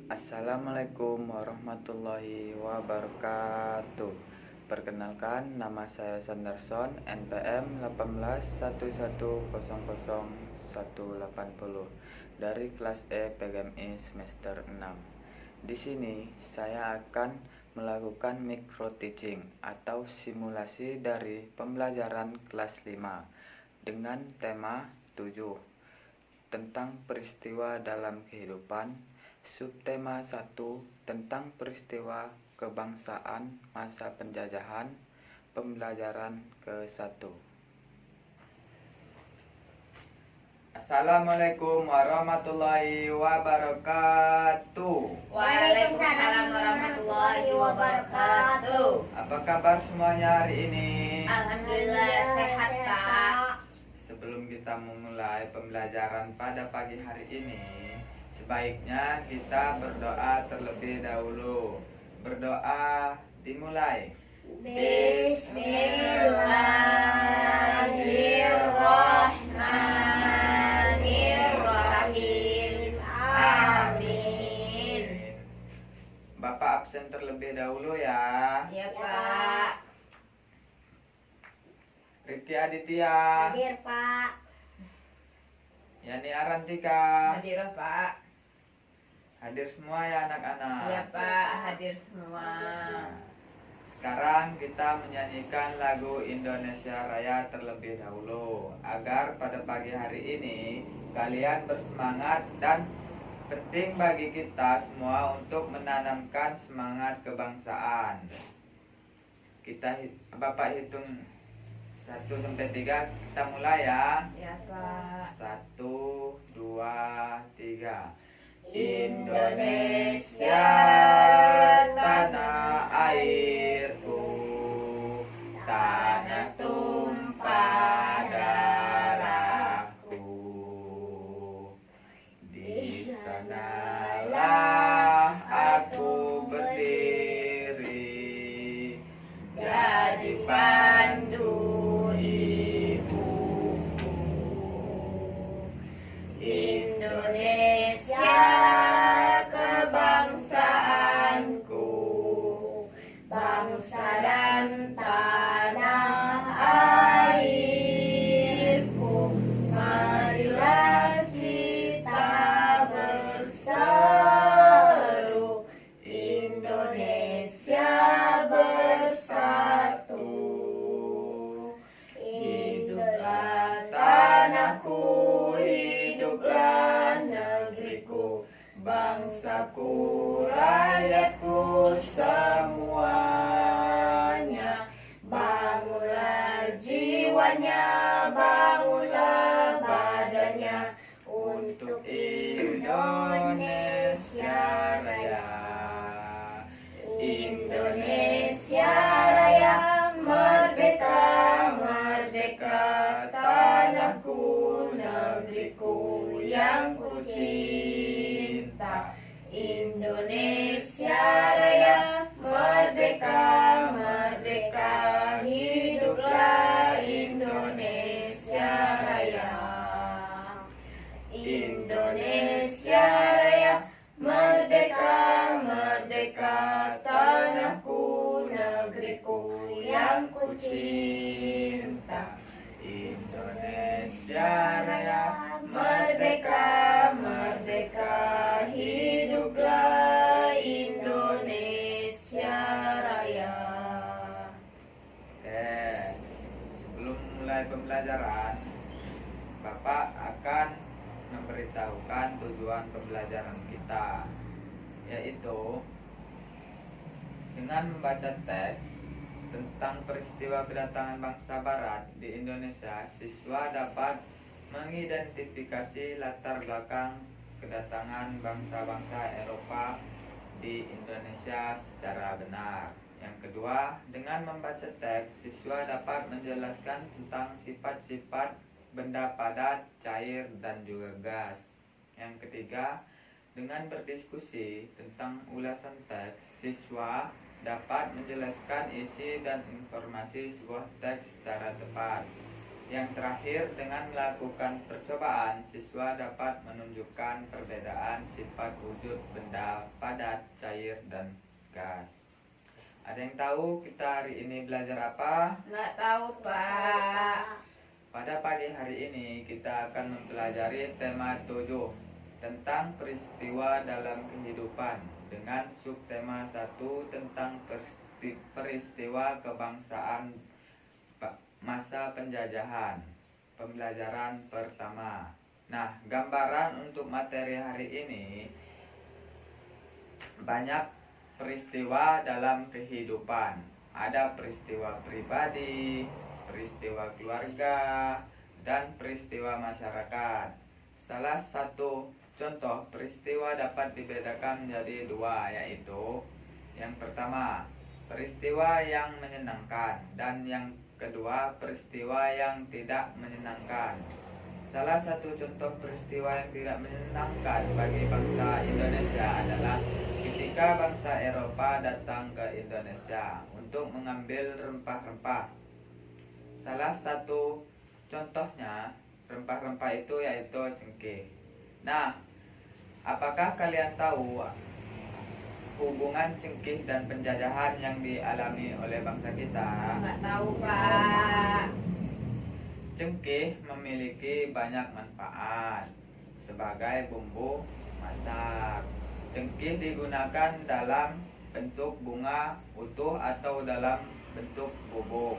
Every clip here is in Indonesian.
Assalamualaikum warahmatullahi wabarakatuh. Perkenalkan, nama saya Sanderson, NPM 1811000180 dari kelas E PGMI semester 6. Di sini saya akan melakukan micro teaching atau simulasi dari pembelajaran kelas 5 dengan tema 7 tentang peristiwa dalam kehidupan. Subtema 1 tentang peristiwa kebangsaan masa penjajahan. Pembelajaran ke-1. Assalamualaikum warahmatullahi wabarakatuh. Waalaikumsalam warahmatullahi wabarakatuh. Apa kabar semuanya hari ini? Alhamdulillah sehat, Pak. Sebelum kita memulai pembelajaran pada pagi hari ini, sebaiknya kita berdoa terlebih dahulu. Berdoa dimulai. Bismillahirrahmanirrahim. Amin. Bapak absen terlebih dahulu ya. Ya, Pak. Riki Aditya, Hadir, Pak. Yani Arantika, Hadir, Pak. hadir semua ya anak-anak. Ya, Pak. Hadir semua. Sekarang kita menyanyikan lagu Indonesia Raya terlebih dahulu, agar pada pagi hari ini kalian bersemangat, dan penting bagi kita semua untuk menanamkan semangat kebangsaan. Bapak hitung 1 sampai 3, kita mulai ya. Ya, Pak. 1, 2, 3. Indonesia, tanah airku, tanah tumpah darahku. Di sanalah aku berdiri, jadi pandu ibuku. Indonesia kebangsaanku, bangsa dan tanah airku. Marilah kita berseru, Indonesia bersatu. Hiduplah tanahku, hiduplah negeriku, bangsaku, rakyatku semuanya. Bangunlah jiwanya, bangunlah badannya, untuk Indonesia Raya. Indonesia Raya, merdeka, merdeka, tanahku, negeriku yang ku cinta. Indonesia Raya, merdeka, merdeka, hiduplah Indonesia Raya. Indonesia Raya, merdeka, merdeka, tanahku, negeriku yang ku cinta. Indonesia Raya, Merdeka, merdeka, hiduplah Indonesia Raya. Sebelum mulai pembelajaran, Bapak akan memberitahukan tujuan pembelajaran kita, yaitu dengan membaca teks tentang peristiwa kedatangan bangsa Barat di Indonesia. Siswa dapat mengidentifikasi latar belakang kedatangan bangsa-bangsa Eropa di Indonesia secara benar. Yang kedua, dengan membaca teks, siswa dapat menjelaskan tentang sifat-sifat benda padat, cair, dan juga gas. Yang ketiga, dengan berdiskusi tentang ulasan teks, siswa dapat menjelaskan isi dan informasi sebuah teks secara tepat. Yang terakhir, dengan melakukan percobaan, siswa dapat menunjukkan perbedaan sifat wujud benda padat, cair, dan gas. Ada yang tahu kita hari ini belajar apa? Nggak tahu, Pak. Pada pagi hari ini kita akan mempelajari tema 7 tentang peristiwa dalam kehidupan dengan subtema 1 tentang peristiwa kebangsaan masa penjajahan. Pembelajaran pertama. Nah, gambaran untuk materi hari ini banyak peristiwa dalam kehidupan. Ada peristiwa pribadi, peristiwa keluarga, dan peristiwa masyarakat. Salah satu contoh peristiwa dapat dibedakan menjadi 2, yaitu yang pertama, peristiwa yang menyenangkan, dan yang kedua, peristiwa yang tidak menyenangkan. Salah satu contoh peristiwa yang tidak menyenangkan bagi bangsa Indonesia adalah ketika bangsa Eropa datang ke Indonesia untuk mengambil rempah-rempah. Salah satu contohnya rempah-rempah itu yaitu cengkeh. Nah, apakah kalian tahu hubungan cengkeh dan penjajahan yang dialami oleh bangsa kita? Nggak tahu, Pak. Cengkeh memiliki banyak manfaat sebagai bumbu masak. Cengkeh digunakan dalam bentuk bunga utuh atau dalam bentuk bubuk.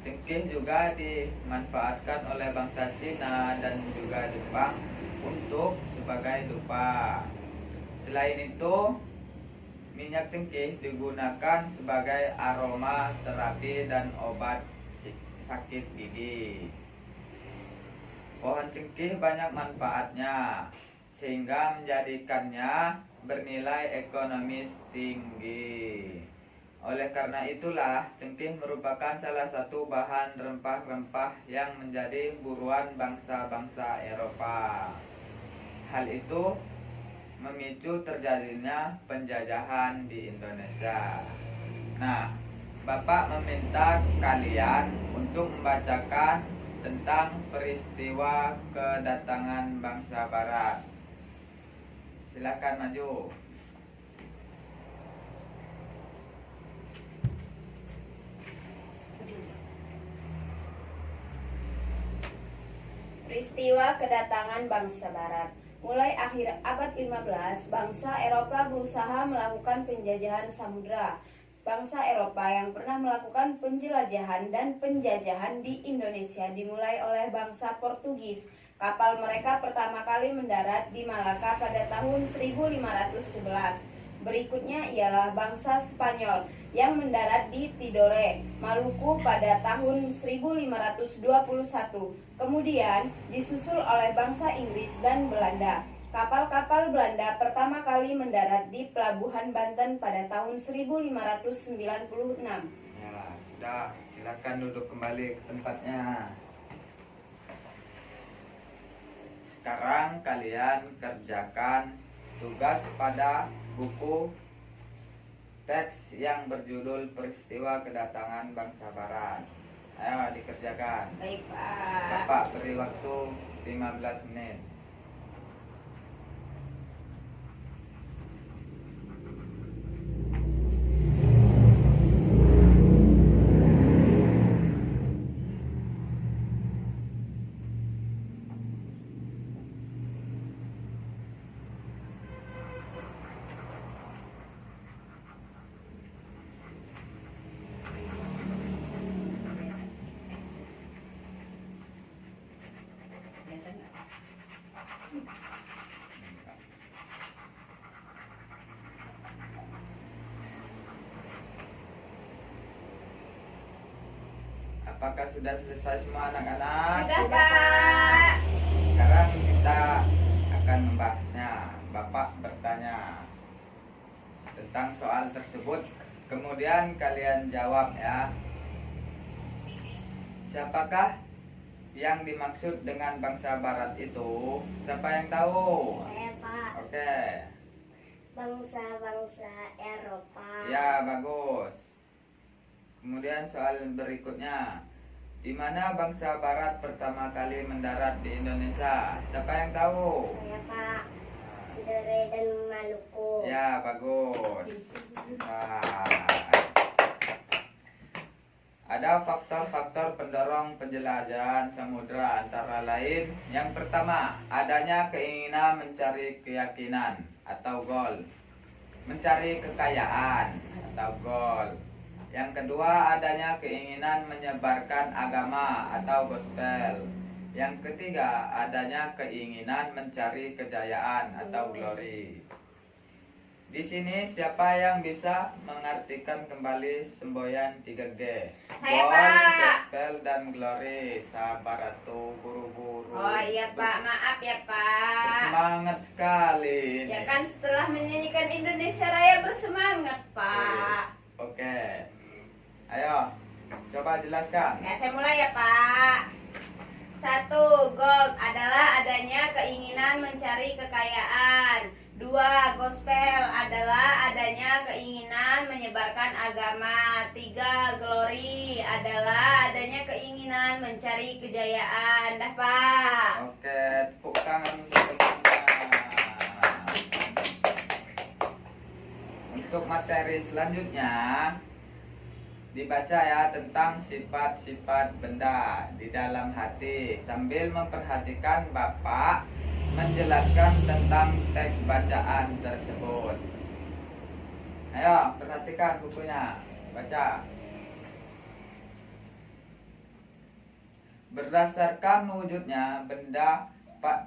Cengkeh juga dimanfaatkan oleh bangsa Cina dan juga Jepang untuk sebagai dupa. Selain itu, minyak cengkeh digunakan sebagai aroma terapi dan obat sakit gigi. Pohon cengkeh banyak manfaatnya, sehingga menjadikannya bernilai ekonomis tinggi. Oleh karena itulah, cengkeh merupakan salah satu bahan rempah-rempah yang menjadi buruan bangsa-bangsa Eropa. Hal itu memicu terjadinya penjajahan di Indonesia. Nah, Bapak meminta kalian untuk membacakan tentang peristiwa kedatangan bangsa Barat. Silakan maju. Peristiwa kedatangan bangsa Barat. Mulai akhir abad 15, bangsa Eropa berusaha melakukan penjajahan samudra. Bangsa Eropa yang pernah melakukan penjelajahan dan penjajahan di Indonesia dimulai oleh bangsa Portugis. Kapal mereka pertama kali mendarat di Malaka pada tahun 1511. Berikutnya ialah bangsa Spanyol yang mendarat di Tidore, Maluku pada tahun 1521. Kemudian disusul oleh bangsa Inggris dan Belanda. Kapal-kapal Belanda pertama kali mendarat di Pelabuhan Banten pada tahun 1596. Ya, sudah. Silakan duduk kembali ke tempatnya. Sekarang kalian kerjakan tugas pada buku teks yang berjudul Peristiwa Kedatangan Bangsa Barat. Ayo dikerjakan. Baik, Pak. Bapak beri waktu 15 menit. Apakah sudah selesai semua anak-anak? Sudah, Pak. Sekarang kita akan membahasnya. Bapak bertanya tentang soal tersebut, kemudian kalian jawab ya. Siapakah yang dimaksud dengan bangsa Barat itu? Siapa yang tahu? Saya, Pak. Oke. Bangsa-bangsa Eropa. Ya, bagus. Kemudian soal berikutnya, Di mana bangsa Barat pertama kali mendarat di Indonesia? Siapa yang tahu? Saya Pak. Tidore dan Maluku. Ya, bagus. Nah, ada faktor-faktor pendorong penjelajahan samudra antara lain. Yang pertama, adanya keinginan mencari keyakinan atau goal. Mencari kekayaan atau goal. Yang kedua, adanya keinginan menyebarkan agama atau gospel. Yang ketiga, adanya keinginan mencari kejayaan atau glory. Di sini siapa yang bisa mengartikan kembali semboyan 3G? Saya, Goal, Pak. gospel, dan glory. Sabar atuh, buru-buru. Oh iya Pak, maaf ya Pak. Bersemangat sekali ini. Ya kan setelah menyanyikan Indonesia Raya bersemangat Pak. Oke. Ayo, coba jelaskan. Ya saya mulai ya Pak. 1. Gold adalah adanya keinginan mencari kekayaan. 2. Gospel adalah adanya keinginan menyebarkan agama. 3. Glory adalah adanya keinginan mencari kejayaan. Dah Pak. Oke, tepuk tangan untuk teman-teman. Untuk materi selanjutnya dibaca ya tentang sifat-sifat benda di dalam hati sambil memperhatikan Bapak menjelaskan tentang teks bacaan tersebut. Ayo, perhatikan bukunya. Baca. Berdasarkan wujudnya, benda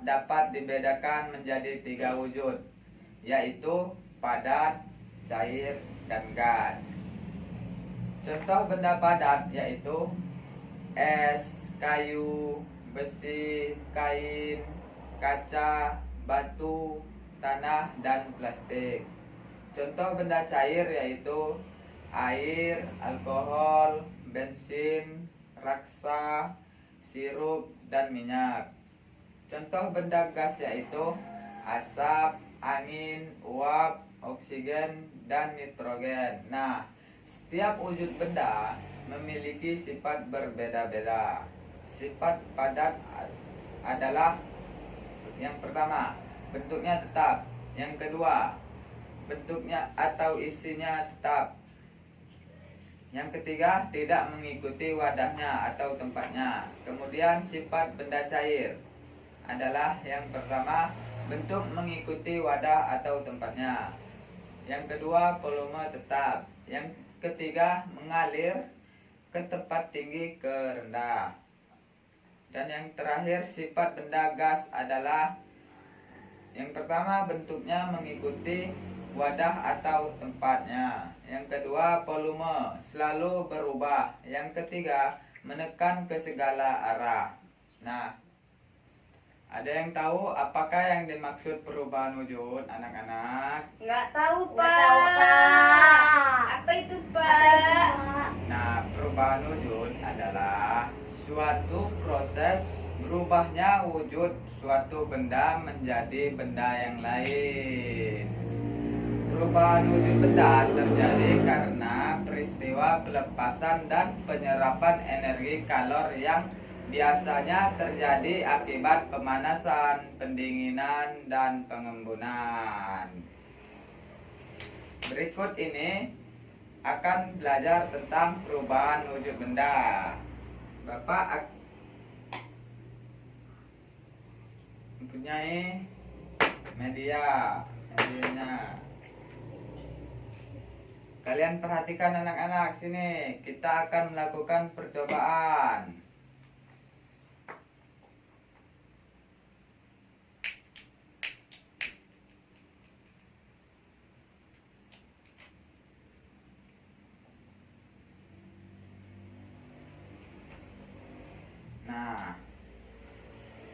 dapat dibedakan menjadi 3 wujud, yaitu padat, cair, dan gas. Contoh benda padat yaitu es, kayu, besi, kain, kaca, batu, tanah, dan plastik. Contoh benda cair yaitu air, alkohol, bensin, raksa, sirup, dan minyak. Contoh benda gas yaitu asap, angin, uap, oksigen, dan nitrogen. Nah, setiap wujud benda memiliki sifat berbeda-beda. Sifat padat adalah yang pertama, bentuknya tetap. Yang kedua, bentuknya atau isinya tetap. Yang ketiga, tidak mengikuti wadahnya atau tempatnya. Kemudian sifat benda cair adalah yang pertama, bentuk mengikuti wadah atau tempatnya. Yang kedua, volume tetap. Yang ketiga, mengalir ke tempat tinggi ke rendah. Dan yang terakhir, sifat benda gas adalah yang pertama, bentuknya mengikuti wadah atau tempatnya. Yang kedua, volume selalu berubah. Yang ketiga, menekan ke segala arah. Nah, ada yang tahu apakah yang dimaksud perubahan wujud, anak-anak? Nggak tahu Nggak tahu, Pak. Pak. Apa itu Pak? Nah, perubahan wujud adalah suatu proses berubahnya wujud suatu benda menjadi benda yang lain. Perubahan wujud benda terjadi karena peristiwa pelepasan dan penyerapan energi kalor yang biasanya terjadi akibat pemanasan, pendinginan, dan pengembunan. Berikut ini akan belajar tentang perubahan wujud benda. Bapak mempunyai medianya. Kalian perhatikan anak-anak, sini kita akan melakukan percobaan. Nah,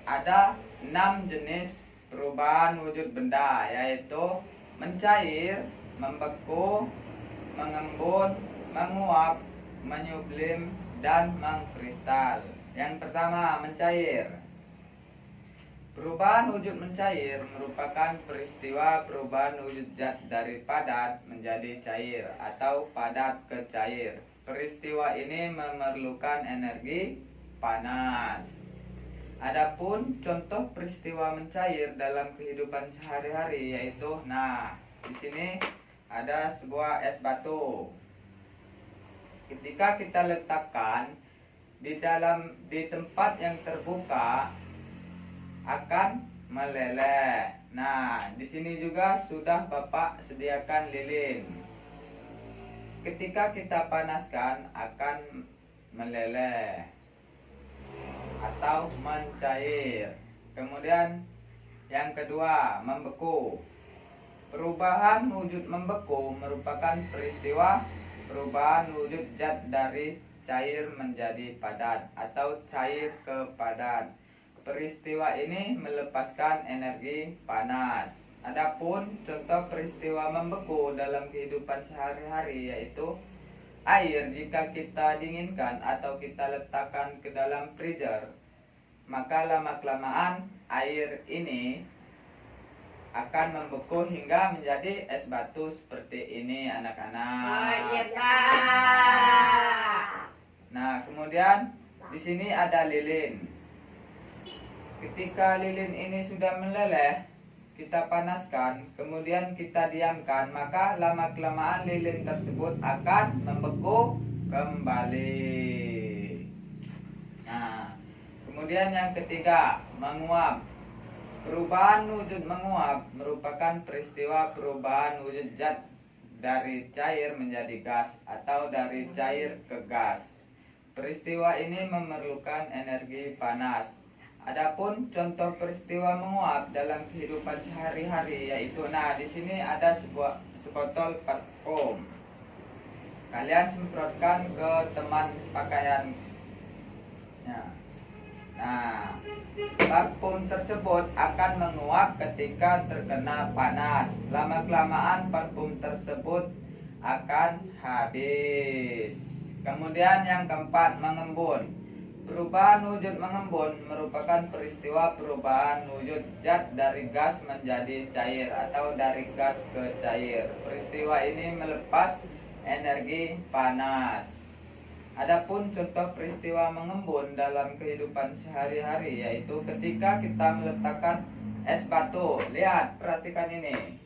ada 6 jenis perubahan wujud benda, yaitu mencair, membeku, mengembun, menguap, menyublim, dan mengkristal. Yang pertama, mencair. Perubahan wujud mencair merupakan peristiwa perubahan wujud zat dari padat menjadi cair atau padat ke cair. Peristiwa ini memerlukan energi panas. Adapun contoh peristiwa mencair dalam kehidupan sehari-hari yaitu, nah, di sini ada sebuah es batu. Ketika kita letakkan di tempat yang terbuka akan meleleh. Nah, di sini juga sudah Bapak sediakan lilin. Ketika kita panaskan akan meleleh atau mencair. Kemudian yang kedua, membeku. Perubahan wujud membeku merupakan peristiwa perubahan wujud zat dari cair menjadi padat atau cair ke padat. Peristiwa ini melepaskan energi panas. Adapun contoh peristiwa membeku dalam kehidupan sehari-hari yaitu air jika kita dinginkan atau kita letakkan ke dalam freezer, maka lama-kelamaan air ini akan membeku hingga menjadi es batu seperti ini, anak-anak. Oh iya Pak. Nah, kemudian di sini ada lilin. Ketika lilin ini sudah meleleh, kita panaskan, kemudian kita diamkan, maka lama-kelamaan lilin tersebut akan membeku kembali. Nah, kemudian yang ketiga, menguap. Perubahan wujud menguap merupakan peristiwa perubahan wujud zat dari cair menjadi gas atau dari cair ke gas. Peristiwa ini memerlukan energi panas. Adapun contoh peristiwa menguap dalam kehidupan sehari-hari yaitu, nah, di sini ada sebotol parfum. Kalian semprotkan ke teman pakaiannya. Nah, parfum tersebut akan menguap ketika terkena panas. Lama-kelamaan parfum tersebut akan habis. Kemudian yang keempat, mengembun. Perubahan wujud mengembun merupakan peristiwa perubahan wujud zat dari gas menjadi cair atau dari gas ke cair. Peristiwa ini melepas energi panas. Adapun contoh peristiwa mengembun dalam kehidupan sehari-hari yaitu ketika kita meletakkan es batu. Lihat, perhatikan ini.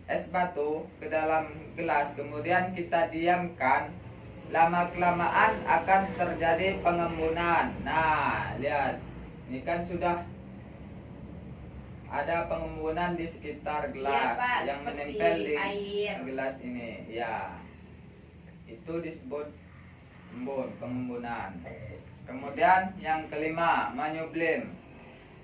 Es batu ke dalam gelas, kemudian kita diamkan, lama-kelamaan akan terjadi pengembunan. Nah, lihat. Ini kan sudah ada pengembunan di sekitar gelas, Ya, Pak, yang seperti menempel di air. gelas ini. Ya. Itu disebut pengembunan. Kemudian yang kelima, menyublim.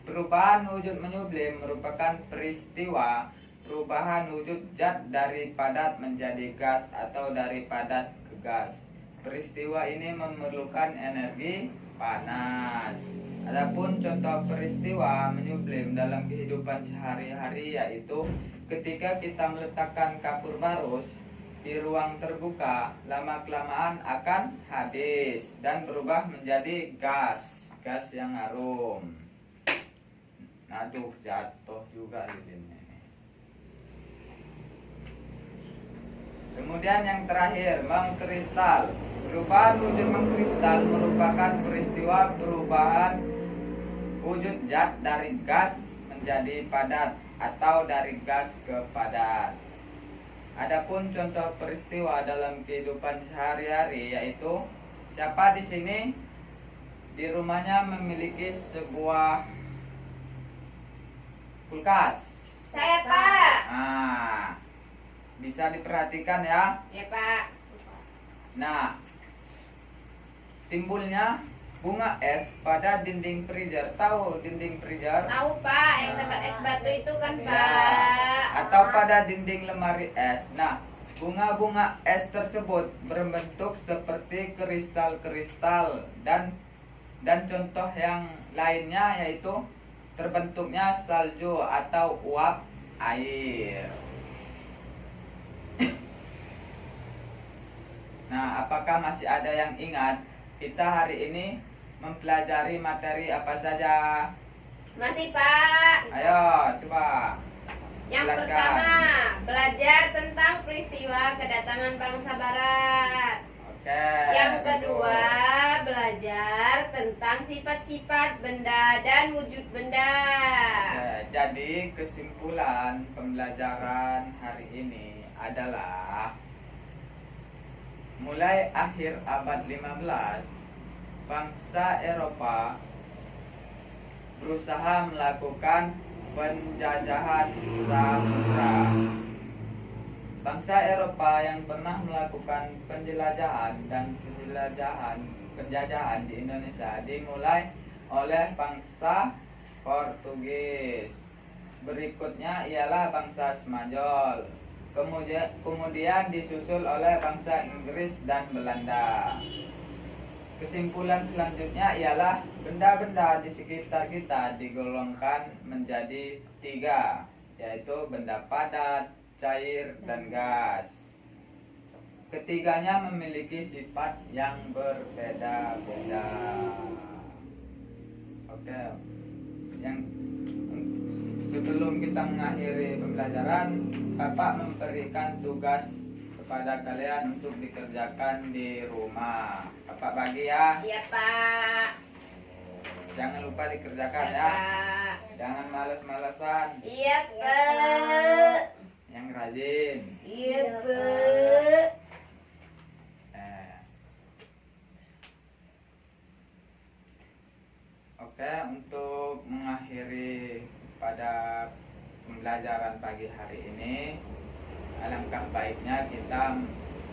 Perubahan wujud menyublim merupakan peristiwa perubahan wujud zat dari padat menjadi gas atau dari padat ke gas. Peristiwa ini memerlukan energi panas. Adapun contoh peristiwa menyublim dalam kehidupan sehari-hari yaitu ketika kita meletakkan kapur barus di ruang terbuka, lama-kelamaan akan habis dan berubah menjadi gas yang harum. Aduh, jatuh juga lilinnya. Kemudian yang terakhir, mengkristal. Perubahan wujud mengkristal merupakan peristiwa perubahan wujud zat dari gas menjadi padat atau dari gas ke padat. Adapun contoh peristiwa dalam kehidupan sehari-hari yaitu, siapa di sini di rumahnya memiliki sebuah kulkas? Saya Pak. Nah, bisa diperhatikan ya. Ya Pak. Nah, timbulnya bunga es pada dinding freezer. Tahu dinding freezer? Tahu Pak, yang tempat es batu itu kan Ya. Pak. Atau pada dinding lemari es. Nah, bunga-bunga es tersebut berbentuk seperti kristal-kristal dan contoh yang lainnya yaitu terbentuknya salju atau uap air. Nah, apakah masih ada yang ingat kita hari ini mempelajari materi apa saja? Masih Pak. Ayo, coba. Yang jelaskan. pertama, belajar tentang peristiwa kedatangan bangsa barat. Oke. Yang kedua, belajar tentang sifat-sifat benda dan wujud benda. Oke, jadi kesimpulan pembelajaran hari ini adalah mulai akhir abad 15, bangsa Eropa berusaha melakukan penjajahan samudra. Bangsa Eropa yang pernah melakukan penjelajahan penjajahan di Indonesia dimulai oleh bangsa Portugis. Berikutnya ialah bangsa Spanyol. Kemudian disusul oleh bangsa Inggris dan Belanda. Kesimpulan selanjutnya ialah benda-benda di sekitar kita digolongkan menjadi 3, yaitu benda padat, cair, dan gas. Ketiganya memiliki sifat yang berbeda-beda. Oke. Yang sebelum kita mengakhiri pembelajaran, Bapak memberikan tugas kepada kalian untuk dikerjakan di rumah. Bapak bagi ya. Iya, Pak. Jangan lupa dikerjakan Iya, ya. Pak. Jangan males-malesan. Iya, Pak. Yang rajin. Iya, Pak. Oke, untuk mengakhiri pada pembelajaran pagi hari ini, alangkah baiknya kita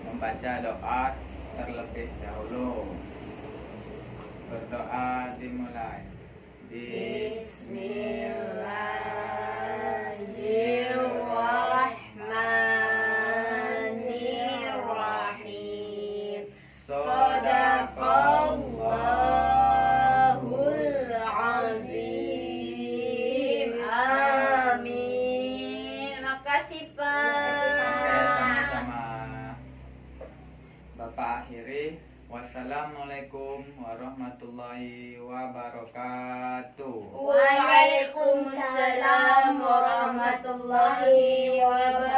membaca doa terlebih dahulu. Berdoa dimulai. Bismillahirrahmanirrahim. Sadaqallahul azim. Amin. Makasih, Pak. Oke, sama-sama. Bapak akhiri. Wassalamualaikum warahmatullahi wabarakatuh. Waalaikumsalam warahmatullahi wabarakatuh.